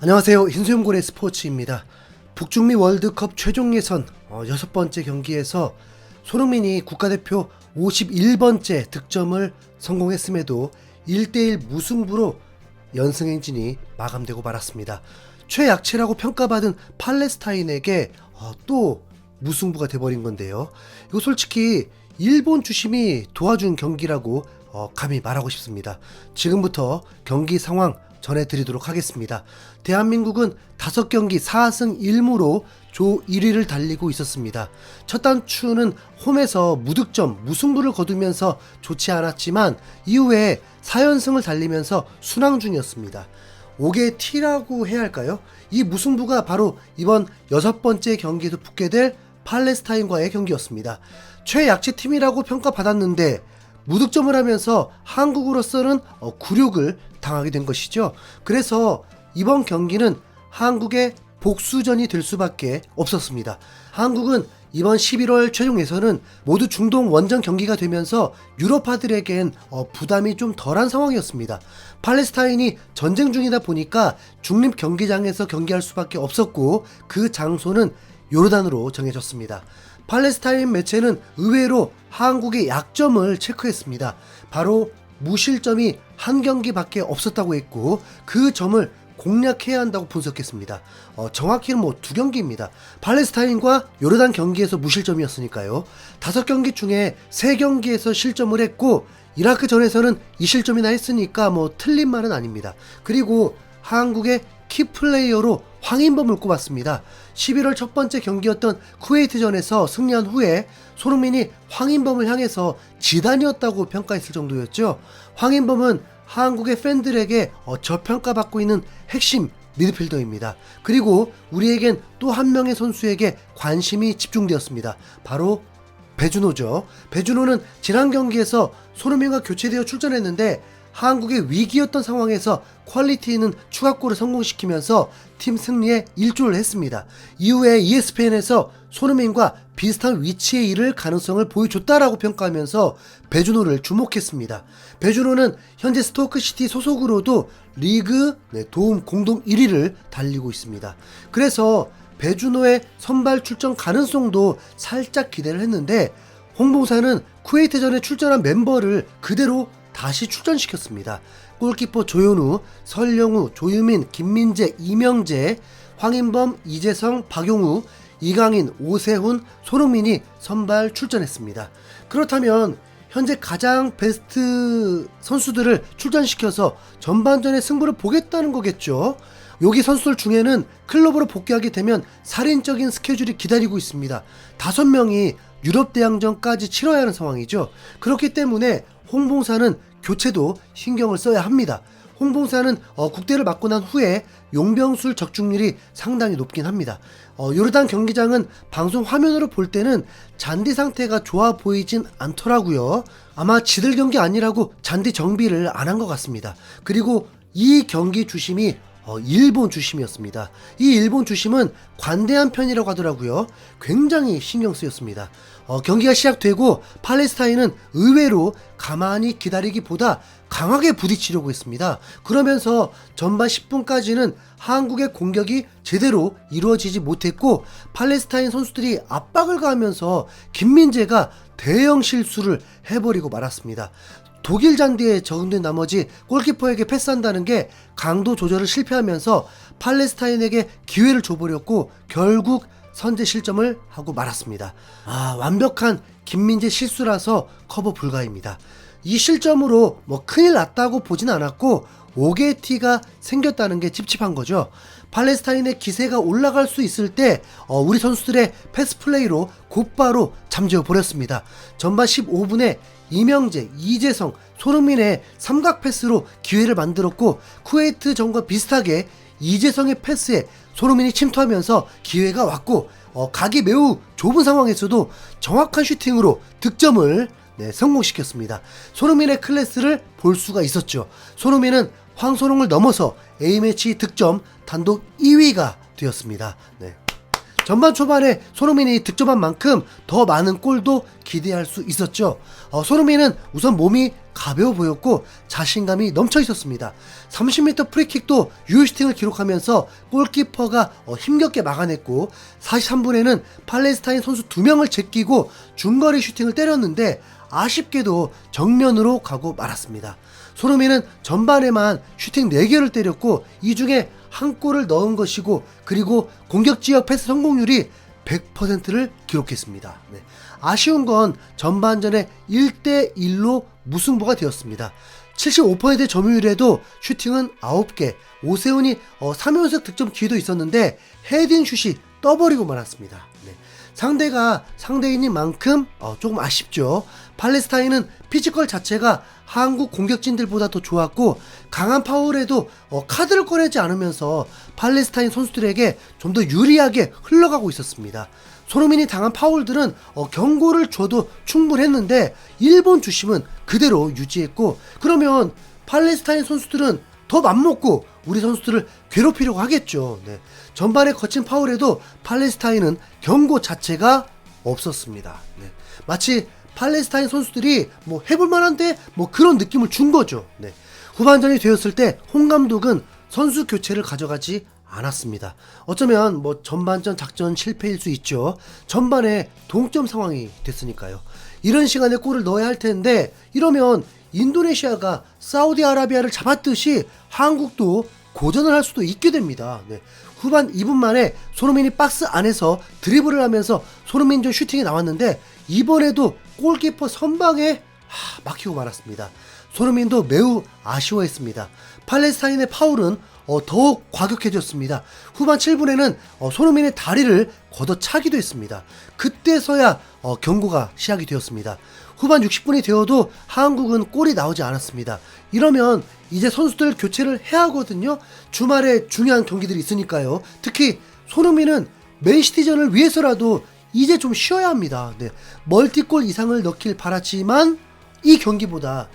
안녕하세요. 흰수염고래 스포츠입니다. 북중미 월드컵 최종 예선 6번째 경기에서 손흥민이 국가대표 51번째 득점을 성공했음에도 1대1 무승부로 연승 행진이 마감되고 말았습니다. 최약체라고 평가받은 팔레스타인에게 또 무승부가 돼버린 건데요. 이거 솔직히 일본 주심이 도와준 경기라고 감히 말하고 싶습니다. 지금부터 경기 상황 전해드리도록 하겠습니다. 대한민국은 5경기 4승 1무로 조 1위를 달리고 있었습니다. 첫 단추는 홈에서 무득점 무승부를 거두면서 좋지 않았지만 이후에 4연승을 달리면서 순항 중이었습니다. 5개 T라고 해야 할까요? 이 무승부가 바로 이번 6번째 경기에서 붙게 될 팔레스타인과의 경기였습니다. 최약체 팀이라고 평가받았는데 무득점을 하면서 한국으로서는 굴욕을 당하게 된 것이죠. 그래서 이번 경기는 한국의 복수전이 될 수밖에 없었습니다. 한국은 이번 11월 최종 예선은 모두 중동 원정 경기가 되면서 유럽파들에겐 부담이 좀 덜한 상황이었습니다. 팔레스타인이 전쟁 중이다 보니까 중립 경기장에서 경기할 수밖에 없었고 그 장소는 요르단으로 정해졌습니다. 팔레스타인 매체는 의외로 한국의 약점을 체크했습니다. 바로 무실점이 한 경기밖에 없었다고 했고 그 점을 공략해야 한다고 분석했습니다. 정확히는 2경기입니다. 팔레스타인과 요르단 경기에서 무실점이었으니까요. 5경기 중에 3경기에서 실점을 했고 이라크 전에서는 2실점이나 했으니까 틀린 말은 아닙니다. 그리고 한국의 키플레이어로 황인범을 꼽았습니다. 11월 첫 번째 경기였던 쿠웨이트전에서 승리한 후에 손흥민이 황인범을 향해서 지단이었다고 평가했을 정도였죠. 황인범은 한국의 팬들에게 저평가받고 있는 핵심 미드필더입니다. 그리고 우리에겐 또 한 명의 선수에게 관심이 집중되었습니다. 바로 배준호죠. 배준호는 지난 경기에서 손흥민과 교체되어 출전했는데 한국의 위기였던 상황에서 퀄리티 있는 추가골을 성공시키면서 팀 승리에 일조를 했습니다. 이후에 ESPN에서 손흥민과 비슷한 위치에 이를 가능성을 보여줬다라고 평가하면서 배준호를 주목했습니다. 배준호는 현재 스토크시티 소속으로도 리그 도움 공동 1위를 달리고 있습니다. 그래서 배준호의 선발 출전 가능성도 살짝 기대를 했는데 홍봉사는 쿠웨이트전에 출전한 멤버를 그대로 다시 출전시켰습니다. 골키퍼 조현우, 설영우, 조유민, 김민재, 이명재, 황인범, 이재성, 박용우, 이강인, 오세훈, 손흥민이 선발 출전했습니다. 그렇다면 현재 가장 베스트 선수들을 출전시켜서 전반전의 승부를 보겠다는 거겠죠. 여기 선수들 중에는 클럽으로 복귀하게 되면 살인적인 스케줄이 기다리고 있습니다. 5명이 유럽 대항전까지 치러야 하는 상황이죠. 그렇기 때문에 홍봉사는 교체도 신경을 써야 합니다. 홍봉사는 국대를 맞고 난 후에 용병술 적중률이 상당히 높긴 합니다. 요르단 경기장은 방송 화면으로 볼 때는 잔디 상태가 좋아 보이진 않더라고요. 아마 지들 경기 아니라고 잔디 정비를 안 한 것 같습니다. 그리고 이 경기 주심이 일본 주심이었습니다. 이 일본 주심은 관대한 편이라고 하더라고요. 굉장히 신경 쓰였습니다. 경기가 시작되고 팔레스타인은 의외로 가만히 기다리기보다 강하게 부딪히려고 했습니다. 그러면서 전반 10분까지는 한국의 공격이 제대로 이루어지지 못했고 팔레스타인 선수들이 압박을 가하면서 김민재가 대형 실수를 해버리고 말았습니다. 독일 잔디에 적응된 나머지 골키퍼에게 패스한다는 게 강도 조절을 실패하면서 팔레스타인에게 기회를 줘버렸고 결국 선제 실점을 하고 말았습니다. 완벽한 김민재 실수라서 커버 불가입니다. 이 실점으로 큰일 났다고 보진 않았고 5개의 T가 생겼다는 게 찝찝한 거죠. 팔레스타인의 기세가 올라갈 수 있을 때 우리 선수들의 패스 플레이로 곧바로 잠재워 버렸습니다. 전반 15분에 이명재, 이재성, 손흥민의 삼각 패스로 기회를 만들었고 쿠웨이트전과 비슷하게 이재성의 패스에 손흥민이 침투하면서 기회가 왔고 각이 매우 좁은 상황에서도 정확한 슈팅으로 득점을 성공시켰습니다. 손흥민의 클래스를 볼 수가 있었죠. 손흥민은 황선홍을 넘어서 A매치 득점 단독 2위가 되었습니다. 전반 초반에 손흥민이 득점한 만큼 더 많은 골도 기대할 수 있었죠. 손흥민은 우선 몸이 가벼워 보였고 자신감이 넘쳐 있었습니다. 30m 프리킥도 유효슈팅을 기록하면서 골키퍼가 힘겹게 막아냈고 43분에는 팔레스타인 선수 2명을 제끼고 중거리 슈팅을 때렸는데 아쉽게도 정면으로 가고 말았습니다. 손흥민은 전반에만 슈팅 4개를 때렸고 이 중에 한 골을 넣은 것이고 그리고 공격지역 패스 성공률이 100%를 기록했습니다. 네. 아쉬운 건 전반전에 1대1로 무승부가 되었습니다. 75%의 점유율에도 슈팅은 9개, 오세훈이 3연속 득점 기회도 있었는데 헤딩 슛이 떠버리고 말았습니다. 네. 상대가 상대인인 만큼 조금 아쉽죠. 팔레스타인은 피지컬 자체가 한국 공격진들보다 더 좋았고 강한 파울에도 카드를 꺼내지 않으면서 팔레스타인 선수들에게 좀 더 유리하게 흘러가고 있었습니다. 손흥민이 당한 파울들은 경고를 줘도 충분했는데 일본 주심은 그대로 유지했고 그러면 팔레스타인 선수들은 더 맘먹고 우리 선수들을 괴롭히려고 하겠죠. 네. 전반에 거친 파울에도 팔레스타인은 경고 자체가 없었습니다. 네. 마치 팔레스타인 선수들이 뭐 해볼만한데 뭐 그런 느낌을 준 거죠. 네. 후반전이 되었을 때 홍 감독은 선수 교체를 가져가지 않았습니다. 어쩌면 뭐 전반전 작전 실패일 수 있죠. 전반에 동점 상황이 됐으니까요. 이런 시간에 골을 넣어야 할 텐데 이러면 인도네시아가 사우디아라비아를 잡았듯이 한국도 고전을 할 수도 있게 됩니다. 네. 후반 2분 만에 손흥민이 박스 안에서 드리블을 하면서 손흥민전 슈팅이 나왔는데 이번에도 골키퍼 선방에 막히고 말았습니다. 손흥민도 매우 아쉬워했습니다. 팔레스타인의 파울은 더욱 과격해졌습니다. 후반 7분에는 손흥민의 다리를 걷어차기도 했습니다. 그때서야 경고가 시작이 되었습니다. 후반 60분이 되어도 한국은 골이 나오지 않았습니다. 이러면 이제 선수들 교체를 해야 하거든요. 주말에 중요한 경기들이 있으니까요. 특히 손흥민은 맨시티전을 위해서라도 이제 좀 쉬어야 합니다. 네. 멀티골 이상을 넣길 바랐지만 이 경기보다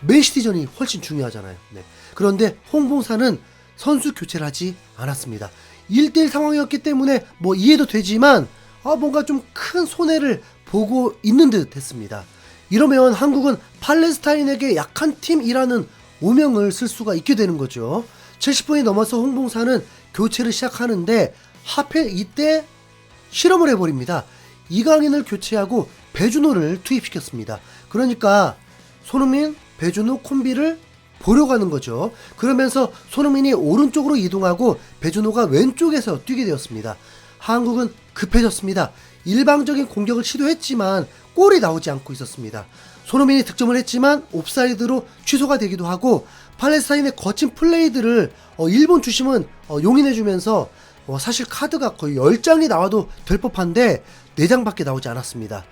맨시티전이 훨씬 중요하잖아요. 네. 그런데 홍봉사는 선수 교체를 하지 않았습니다. 1대1 상황이었기 때문에 뭐 이해도 되지만 뭔가 좀 큰 손해를 보고 있는 듯 했습니다. 이러면 한국은 팔레스타인에게 약한 팀이라는 오명을 쓸 수가 있게 되는 거죠. 70분이 넘어서 홍봉사는 교체를 시작하는데 하필 이때 실험을 해버립니다. 이강인을 교체하고 배준호를 투입시켰습니다. 그러니까 손흥민, 배준호 콤비를 보려고 하는 거죠. 그러면서 손흥민이 오른쪽으로 이동하고 배준호가 왼쪽에서 뛰게 되었습니다. 한국은 급해졌습니다. 일방적인 공격을 시도했지만 골이 나오지 않고 있었습니다. 손흥민이 득점을 했지만 옵사이드로 취소가 되기도 하고 팔레스타인의 거친 플레이들을 일본 주심은 용인해주면서 사실 카드가 거의 10장이 나와도 될 법한데 4장밖에 나오지 않았습니다.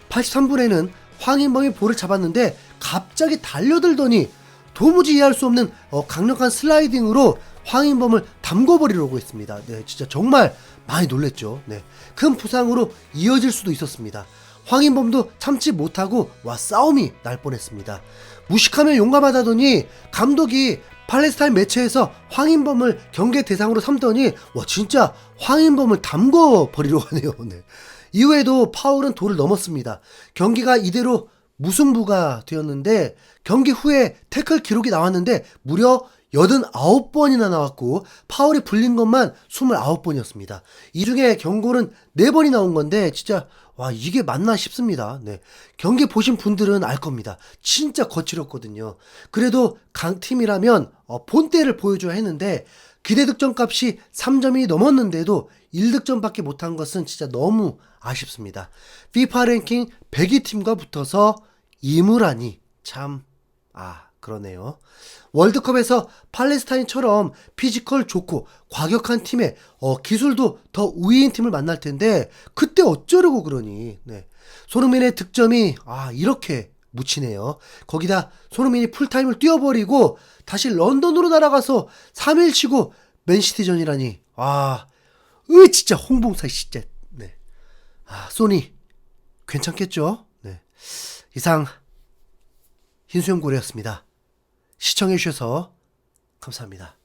83분에는 황인범이 볼을 잡았는데 갑자기 달려들더니 도무지 이해할 수 없는 강력한 슬라이딩으로 황인범을 담궈버리려고 했습니다. 네, 진짜 정말 많이 놀랬죠. 네, 큰 부상으로 이어질 수도 있었습니다. 황인범도 참지 못하고 싸움이 날 뻔했습니다. 무식하면 용감하다더니 감독이 팔레스타인 매체에서 황인범을 경계 대상으로 삼더니 진짜 황인범을 담궈버리려고 하네요. 네. 이후에도 파울은 도를 넘었습니다. 경기가 이대로 무승부가 되었는데 경기 후에 태클 기록이 나왔는데 무려 89번이나 나왔고 파울이 불린 것만 29번이었습니다. 이 중에 경고는 4번이 나온 건데 진짜 이게 맞나 싶습니다. 네. 경기 보신 분들은 알 겁니다. 진짜 거칠었거든요. 그래도 강팀이라면 본때를 보여줘야 했는데 기대 득점 값이 3점이 넘었는데도 1득점밖에 못한 것은 진짜 너무 아쉽습니다. FIFA 랭킹 100위 팀과 붙어서 이무라니 참 그러네요. 월드컵에서 팔레스타인처럼 피지컬 좋고 과격한 팀에 기술도 더 우위인 팀을 만날 텐데 그때 어쩌려고 그러니. 네. 손흥민의 득점이 이렇게 묻히네요. 거기다 손흥민이 풀타임을 뛰어버리고 다시 런던으로 날아가서 3일 쉬고 맨시티전이라니. 진짜 홍봉사 진짜. 네. 소니 괜찮겠죠? 네. 이상 흰수염고래였습니다. 시청해주셔서 감사합니다.